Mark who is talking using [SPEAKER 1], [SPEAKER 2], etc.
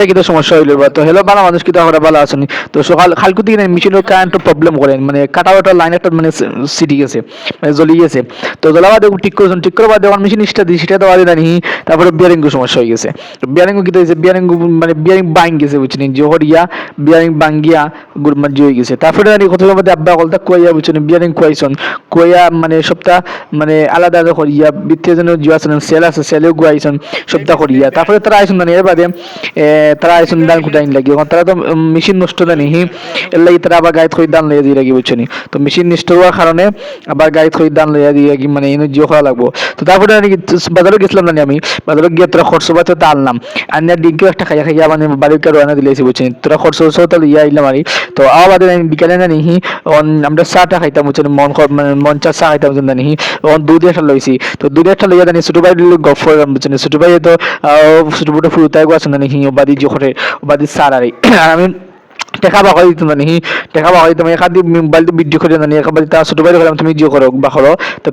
[SPEAKER 1] কিন্তু সমস্যা হইলো বা তো হেলো বালা মানুষ কিন্তু আমরা বালা আসেনি তো সকাল খালকু থেকে মেশিনের কারেন্ট প্রবলেম করেন মানে কাটা ওটা লাইন একটা মানে সিটি গেছে মানে জ্বলি গেছে তো জ্বলা বাদে ঠিক করেছেন ঠিক করে বাদে আমার মেশিন স্টার্ট দিই সেটা দেওয়া যায় নাহি তারপরে বিয়ারিং সমস্যা হয়ে গেছে বিয়ারিং কি হয়েছে বিয়ারিং মানে বিয়ারিং বাইং গেছে বুঝছেন জোহর ইয়া বিয়ারিং বাঙ্গিয়া গুরমান হয়ে গেছে তারপরে আমি কোথাও মধ্যে আব্বা কলতা কইয়া বুঝছেন বিয়ারিং কইছন কইয়া মানে সপ্তাহ মানে আলাদা আলাদা করিয়া বিত্তে যেন জিও আছেন সেল আছে সেলেও গুয়াইছন সপ্তাহ করিয়া তারপরে তারা আইসুন মানে এর বাদে তারা আইসুন দান কুটাইন লাগি তারা তো মেশিন নষ্ট না নিহি এর লাগি তারা আবার গাইড করে দান লইয়া দিয়ে লাগি বুঝছেন তো মেশিন নষ্ট হওয়ার কারণে আবার গাইড করে দান লইয়া দিয়ে লাগি মানে এনে জিও করা লাগবো তো তারপরে আমি বাজারে গেছিলাম না আমি বাজারে গিয়ে তোরা খরচ বাতে তো আনলাম আনিয়া ডিঙ্কিও একটা খাইয়া খাইয়া মানে বাড়িকে রওনা দিলেছি বুঝছেন তোরা খরচ তো ইয়া আইলাম আরি তো আবার বিকালে না নিহি আমরা চাটা খাইতাম বুঝছেন মানে মন চা চা খাইতাম বুঝছেন না নিহি দুধ একটা লইছি তো দুধ একটা লইয়া জানি ছোট ভাই গফ বুঝছেন ছোট ভাই তো ছোট বড় ফুরুতাই গো আছে না নিহি বাদি জোখরে বাদি সার আরি আমি টেকা বা দিত না নিহি টেকা বা দিতাম এখান দিয়ে মোবাইলটো ভিডিও করে জানি এখান ছোট ভাই তুমি জিও করো বা করো তো